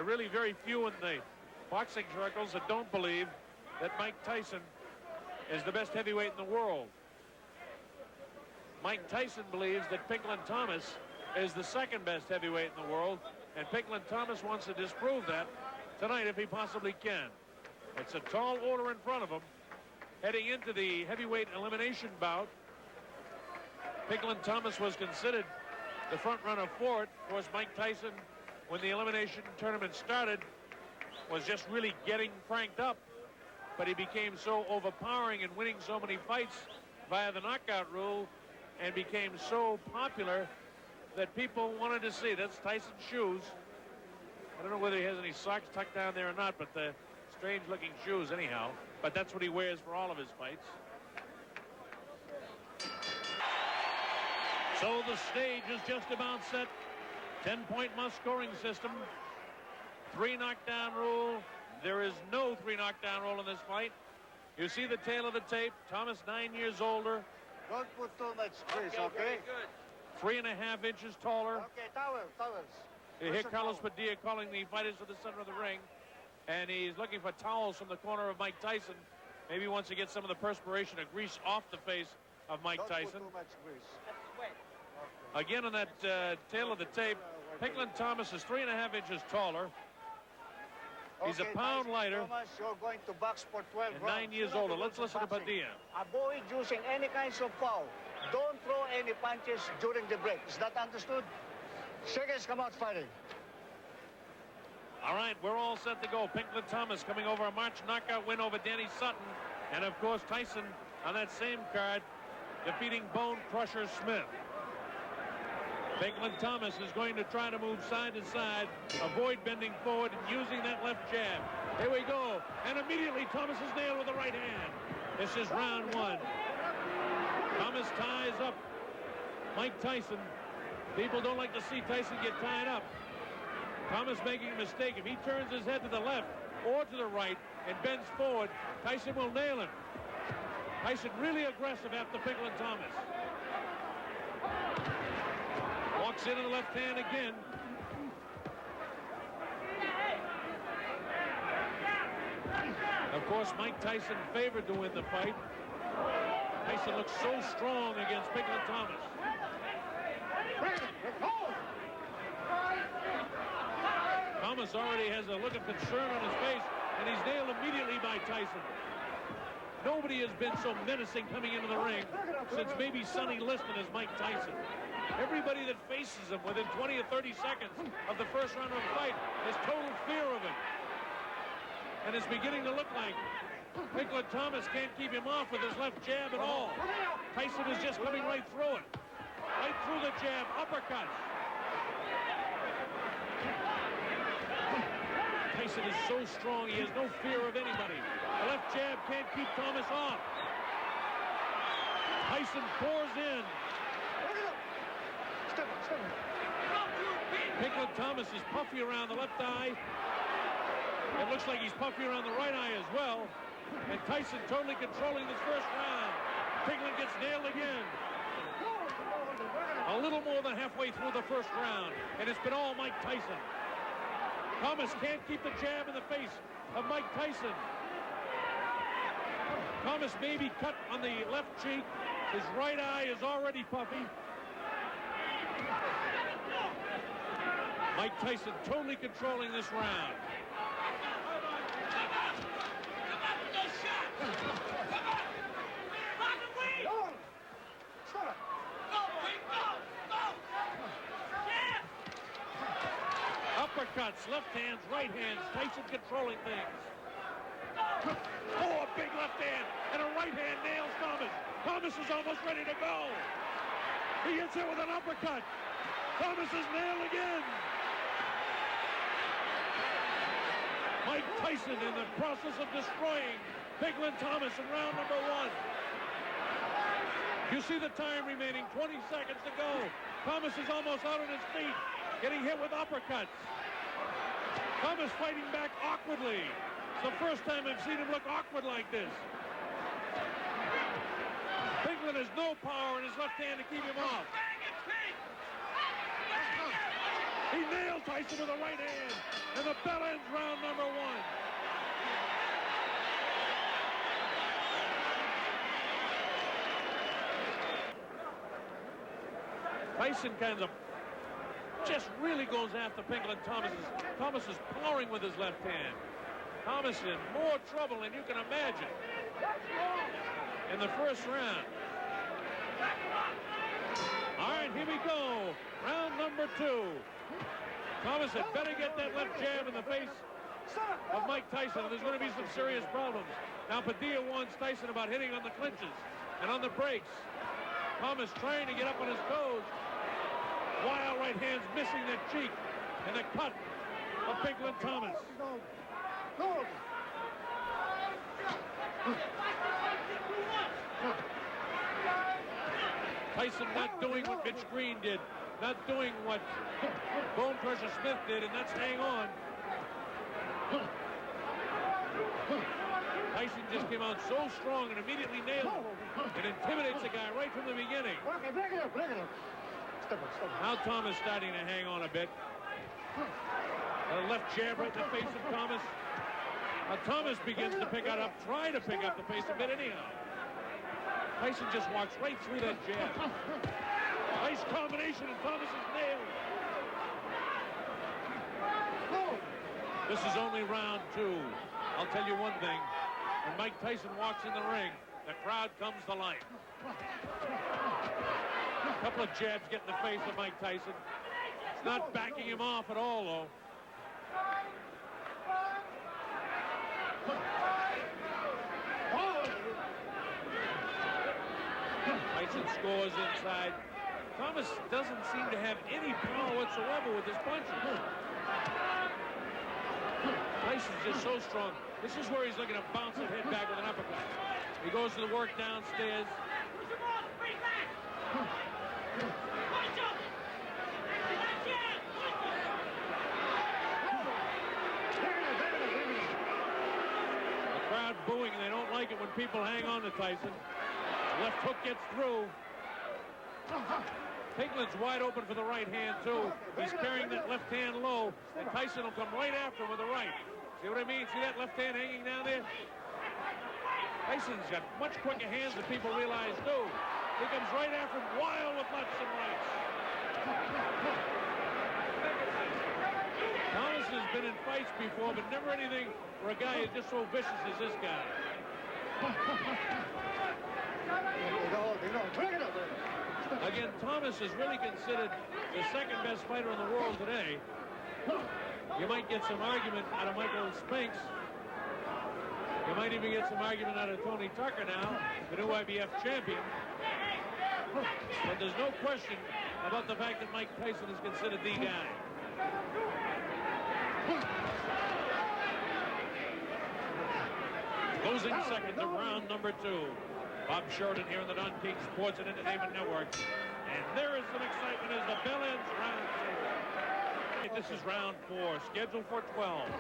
really very few in the boxing circles that don't believe that Mike Tyson is the best heavyweight in the world. Mike Tyson believes that Pinkon Thomas is the second best heavyweight in the world, and Pinkon Thomas wants to disprove that tonight if he possibly can. It's a tall order in front of him. Heading into the heavyweight elimination bout, Pinkon Thomas was considered the front runner for it. Of course, Mike Tyson, when the elimination tournament started, was just really getting cranked up, but he became so overpowering and winning so many fights via the knockout rule and became so popular that people wanted to see. That's Tyson's shoes. I don't know whether he has any socks tucked down there or not, but the strange looking shoes anyhow. But that's what he wears for all of his fights. So the stage is just about set. 10-point must scoring system. 3 knockdown rule. There is no 3 knockdown rule in this fight. You see the tail of the tape. Thomas 9 years older. Don't put too much grease, okay? Good. 3.5 inches taller. Okay, towels. You hear Carlos Padilla calling the fighters to the center of the ring. And he's looking for towels from the corner of Mike Tyson. Maybe he wants to get some of the perspiration or grease off the face of Mike Tyson. Don't put too much grease. Again, on that tail of the tape, Pinkon Thomas is 3.5 inches taller. He's Okay, a pound Tyson lighter Thomas, you're going to box for 12 and rounds. 9 years older. Let's listen to Padilla. Avoid using any kinds of foul. Don't throw any punches during the break. Is that understood? Seconds come out fighting. All right, we're all set to go. Pinkon Thomas coming over a March knockout win over Danny Sutton. And, of course, Tyson on that same card defeating Bone Crusher Smith. Pinkon Thomas is going to try to move side to side, avoid bending forward and using that left jab. Here we go. And immediately Thomas is nailed with the right hand. This is round 1. Thomas ties up Mike Tyson. People don't like to see Tyson get tied up. Thomas making a mistake. If he turns his head to the left or to the right and bends forward, Tyson will nail him. Tyson really aggressive after Pinkon Thomas. Walks into the left hand again. Of course, Mike Tyson favored to win the fight. Tyson looks so strong against Pinkon Thomas. Thomas already has a look of concern on his face, and he's nailed immediately by Tyson. Nobody has been so menacing coming into the ring since maybe Sonny Liston as Mike Tyson. Everybody that faces him within 20 or 30 seconds of the first round of the fight has total fear of him. And it's beginning to look like Pinkon Thomas can't keep him off with his left jab at all. Tyson is just coming right through it. Right through the jab, uppercut. Tyson is so strong, he has no fear of anybody. The left jab can't keep Thomas off. Tyson pours in. Pinkon Thomas is puffy around the left eye. It looks like he's puffy around the right eye as well. And Tyson totally controlling this first round. Pinkon gets nailed again. A little more than halfway through the first round, and it's been all Mike Tyson. Thomas can't keep the jab in the face of Mike Tyson. Thomas may be cut on the left cheek. His right eye is already puffy. Mike Tyson totally controlling this round. Uppercuts, left hands, right hands. Tyson controlling things. Oh, a big left hand and a right hand nails Thomas. Thomas is almost ready to go. He hits it with an uppercut. Thomas is nailed again. Mike Tyson in the process of destroying Pinkon Thomas in round number 1. You see the time remaining, 20 seconds to go. Thomas is almost out on his feet, getting hit with uppercuts. Thomas fighting back awkwardly. It's the first time I've seen him look awkward like this. Pinkon has no power in his left hand to keep him off. He nailed Tyson with a right hand, and the bell ends round number 1. Tyson kind of just really goes after Pinkon Thomas. Thomas is powering with his left hand. Thomas in more trouble than you can imagine in the first round. All right, here we go. Round number 2. Thomas had better get that left jab in the face of Mike Tyson, and there's going to be some serious problems. Now Padilla warns Tyson about hitting on the clinches and on the breaks. Thomas trying to get up on his toes. Wild right hands missing that cheek and the cut of Pinkon Thomas. Tyson not doing what Mitch Green did, not doing what Bone Crusher Smith did, and that's hang on. Tyson just came out so strong and immediately nailed him and intimidates the guy right from the beginning. Now Thomas starting to hang on a bit. A left jab right in the face of Thomas. Now Thomas begins to try to pick up the pace a bit anyhow. Tyson just walks right through that jab. Nice combination, and Thomas is nailed. This is only round 2. I'll tell you one thing. When Mike Tyson walks in the ring, the crowd comes to life. A couple of jabs get in the face of Mike Tyson. It's not backing him off at all, though. Tyson scores inside. Thomas doesn't seem to have any power whatsoever with his punches. Tyson's just so strong. This is where he's looking to bounce his head back with an uppercut. He goes to the work downstairs. The crowd booing, and they don't like it when people hang on to Tyson. Left hook gets through. Pinklon's wide open for the right hand, too. He's carrying that left hand low, and Tyson will come right after him with the right. See what I mean? See that left hand hanging down there? Tyson's got much quicker hands than people realize, too. He comes right after him, wild with lefts and rights. Thomas has been in fights before, but never anything where a guy is just so vicious as this guy. Again, Thomas is really considered the second best fighter in the world today. You might get some argument out of Michael Spinks. You might even get some argument out of Tony Tucker now, the new IBF champion. But there's no question about the fact that Mike Tyson is considered the guy. Closing seconds of round number 2. Bob Sheridan here on the Don King Sports and Entertainment Network. And there is some excitement as the bell ends round 2. This is round 4, scheduled for 12.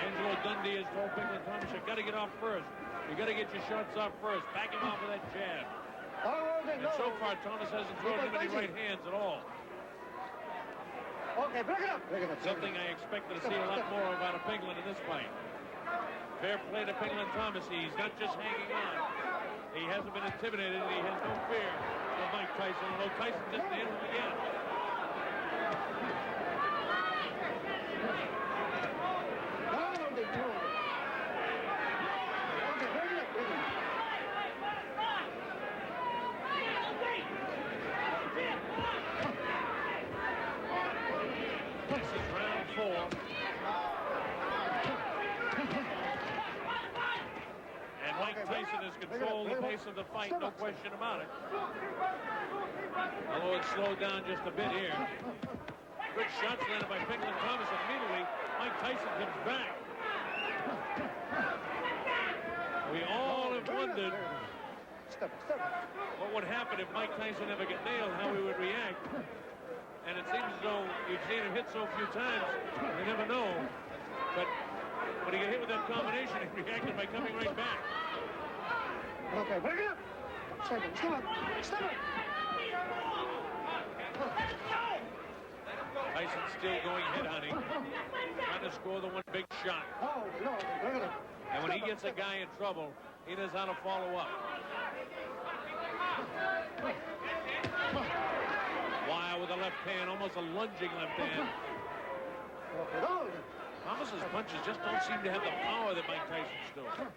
Angelo Dundee has told Pinkon Thomas, you've got to get off first. You've got to get your shots off first. Back him off with that jab. And so far, Thomas hasn't thrown him any right hands at all. Okay, break it up. Something I expected to see a lot more about a Pinklon in this fight. Fair play to Pinkon Thomas. He's not just hanging on. He hasn't been intimidated, and he has no fear of Mike Tyson, although Tyson just nailed him again. This is round 4. And Mike Tyson has controlled the pace of the fight, no question about it. Although it's slowed down just a bit here. Good shots landed by Pinkon Thomas. Immediately, Mike Tyson comes back. We all have wondered what would happen if Mike Tyson ever got nailed, how he would react. And it seems as though you've seen him hit so few times, you never know. But when he got hit with that combination, he reacted by coming right back. Okay, break it up. Tyson still going head hunting, trying to score the one big shot. And when he gets a guy in trouble, he knows how to follow up. Wild with the left hand, almost a lunging left hand. Thomas's punches just don't seem to have the power that Mike Tyson's doing.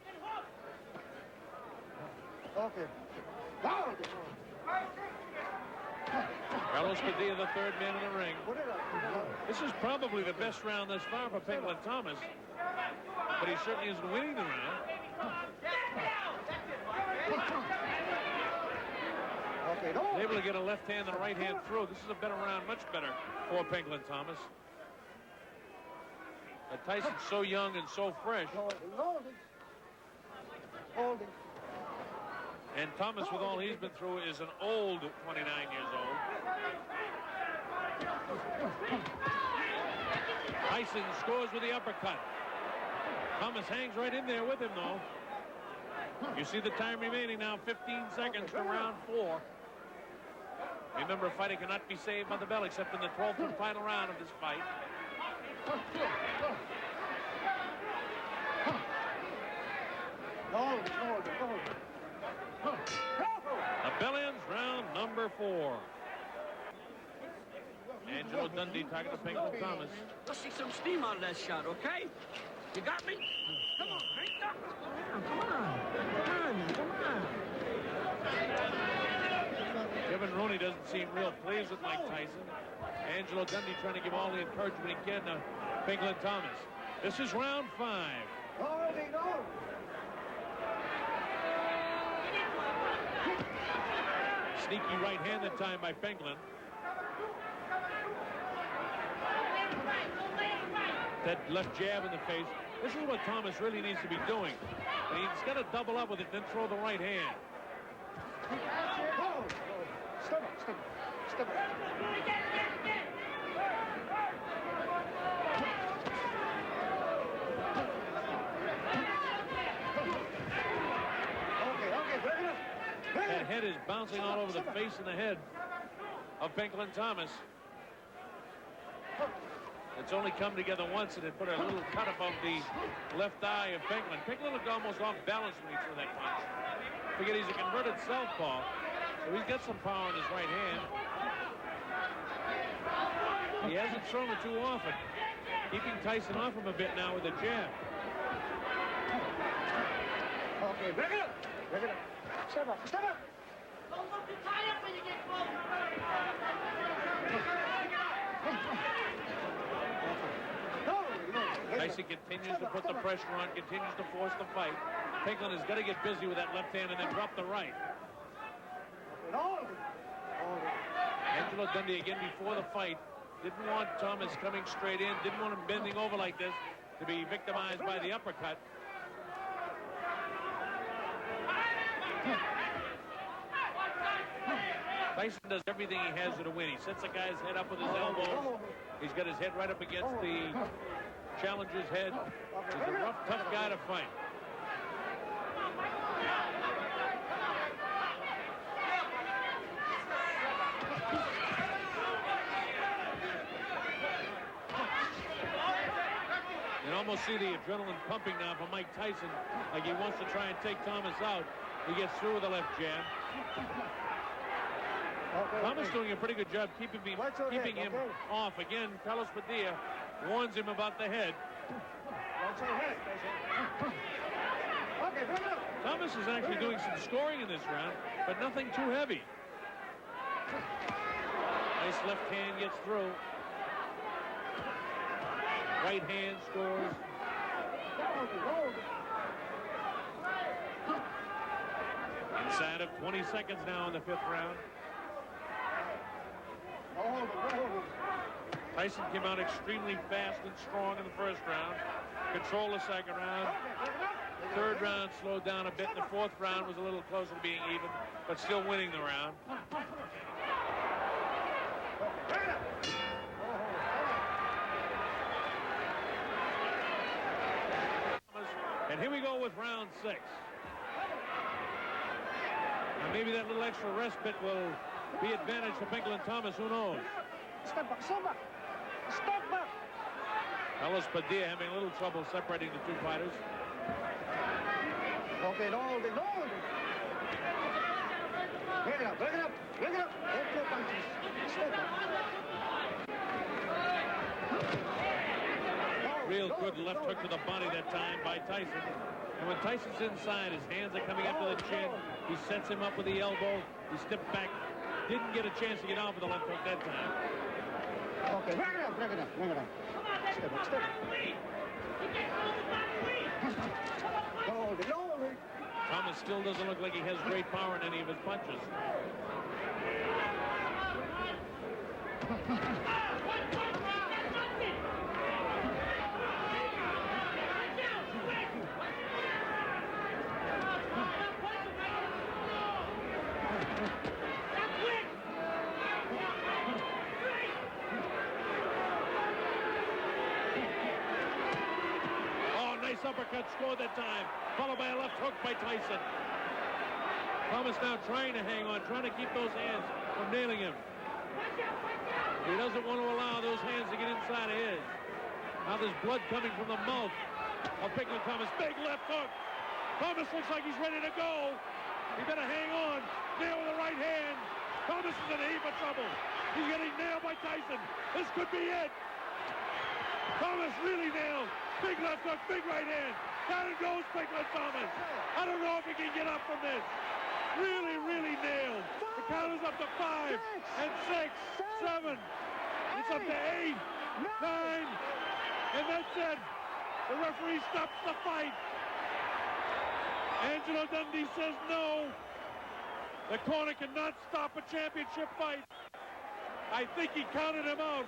Carlos Padilla, the third man in the ring. This is probably the best round thus far for Pinkon Thomas, but he certainly isn't winning the round. He's able to get a left hand and a right hand through. This is a better round, much better for Pinkon Thomas. But Tyson's so young and so fresh. And Thomas, with all he's been through, is an old 29 years old. Tyson scores with the uppercut. Thomas hangs right in there with him, though. You see the time remaining now, 15 seconds to round 4. Remember, a fighter cannot be saved by the bell except in the 12th and final round of this fight. The bell-ends round number 4. Angelo Dundee talking to Pinkon Thomas. Let's see some steam out of that shot, okay? You got me? Come on, Pink. Come on. Kevin Rooney doesn't seem real pleased with Mike Tyson. Angelo Dundee trying to give all the encouragement he can to Pinkon Thomas. This is round 5. Sneaky right hand that time by Pinklon. That left jab in the face. This is what Thomas really needs to be doing. And he's got to double up with it, then throw the right hand. Step up. That head is bouncing all over the face and the head of Pinkon Thomas. It's only come together once, and it put a little cut above the left eye of Pinklon. Pinklon looked almost off balance when he threw that punch. Forget he's a converted southpaw, so he's got some power in his right hand. He hasn't thrown it too often, keeping Tyson off him a bit now with a jab. Okay, break it up. Step up. Don't look too tired when you get close. Tyson continues to put the pressure on, continues to force the fight. Pinklon has got to get busy with that left hand and then drop the right. Angelo Dundee again before the fight didn't want Thomas coming straight in, didn't want him bending over like this to be victimized by the uppercut. Tyson does everything he has to win. He sets the guy's head up with his elbows. He's got his head right up against the challenger's head. He's a rough, tough guy to fight. You can almost see the adrenaline pumping now for Mike Tyson, like he wants to try and take Thomas out. He gets through with the left jab. Thomas doing a pretty good job keeping him off. Again, Carlos Padilla warns him about the head. Thomas is actually doing some scoring in this round, but nothing too heavy. Nice left hand gets through. Right hand scores. Inside of 20 seconds now in the 5th round. Tyson came out extremely fast and strong in the 1st round. Control the 2nd round. The 3rd round slowed down a bit. The 4th round was a little closer to being even, but still winning the round. And here we go with round 6. maybe that little extra respite will be advantage to Pinkon Thomas. Who knows? Step back, step back. Step back. Carlos Padilla having a little trouble separating the two fighters. Okay, no holding, no holding. Break it up, break it up, break it up. Don't throw punches. Step back. Real good left hook to the body that time by Tyson. And when Tyson's inside, his hands are coming up to the chin. He sets him up with the elbow. He stepped back. Didn't get a chance to get off with the left hook that time. Okay, break it up, break it up, break it up. Step back, step back. No holding, no holding. Thomas still doesn't look like he has great power in any of his punches. Uppercut scored that time, followed by a left hook by Tyson. Thomas now trying to hang on, trying to keep those hands from nailing him. He doesn't want to allow those hands to get inside of his. Now there's blood coming from the mouth of Pinkon Thomas. Big left hook. Thomas looks like he's ready to go. He better hang on. Nail with the right hand. Thomas is in a heap of trouble. He's getting nailed by Tyson. This could be it. Thomas really nailed. Big left hook, big right hand. Down goes Pinkon Thomas. I don't know if he can get up from this. Really, really nailed. The count is up to 5 and 6, 7. It's up to 8, 9. And that's it. The referee stops the fight. Angelo Dundee says no. The corner cannot stop a championship fight. I think he counted him out.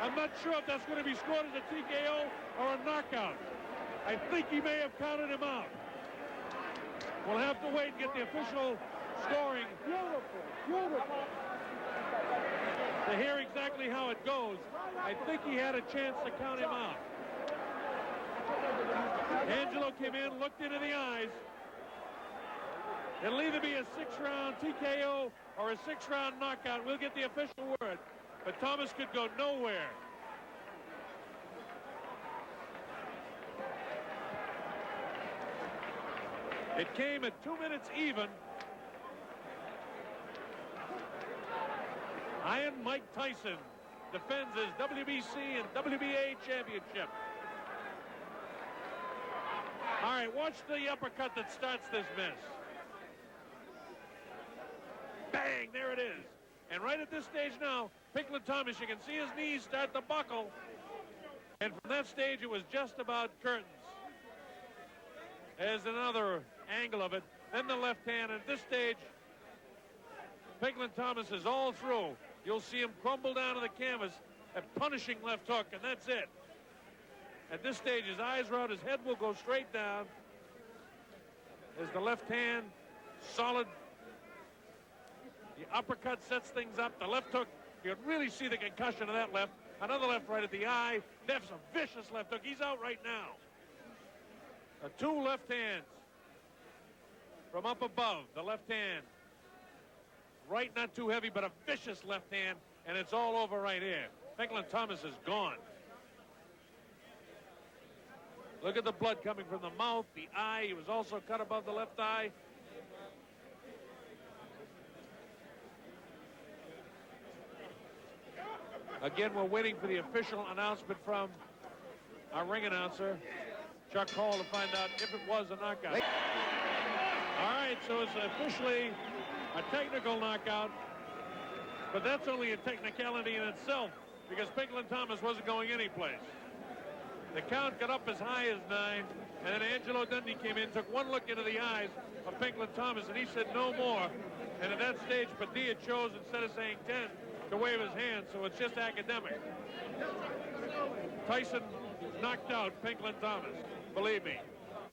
I'm not sure if that's going to be scored as a TKO or a knockout. I think he may have counted him out. We'll have to wait and get the official scoring to hear exactly how it goes. I think he had a chance to count him out. Angelo came in, looked into the eyes. It'll either be a 6-round TKO or a 6-round knockout. We'll get the official word. But Thomas could go nowhere. It came at 2 minutes even. Iron Mike Tyson defends his WBC and WBA championship. All right, watch the uppercut that starts this mess. Bang, there it is. And right at this stage now, Pinkon Thomas, you can see his knees start to buckle. And from that stage, it was just about curtains. There's another angle of it. Then the left hand. At this stage, Pinkon Thomas is all through. You'll see him crumble down to the canvas, a punishing left hook, and that's it. At this stage, his eyes are out. His head will go straight down. There's the left hand, solid. The uppercut sets things up. The left hook, you can really see the concussion of that left. Another left right at the eye. That's a vicious left hook. He's out right now. Two left hands from up above. The left hand. Right, not too heavy, but a vicious left hand. And it's all over right here. Pinkon Thomas is gone. Look at the blood coming from the mouth, the eye. He was also cut above the left eye. Again, we're waiting for the official announcement from our ring announcer, Chuck Hall, to find out if it was a knockout. All right, so it's officially a technical knockout, but that's only a technicality in itself because Pinkon Thomas wasn't going anyplace. The count got up as high as 9, and then Angelo Dundee came in, took one look into the eyes of Pinkon Thomas, and he said no more. And at that stage, Padilla chose, instead of saying 10, to wave his hand, so it's just academic. Tyson knocked out Pinkon Thomas, believe me.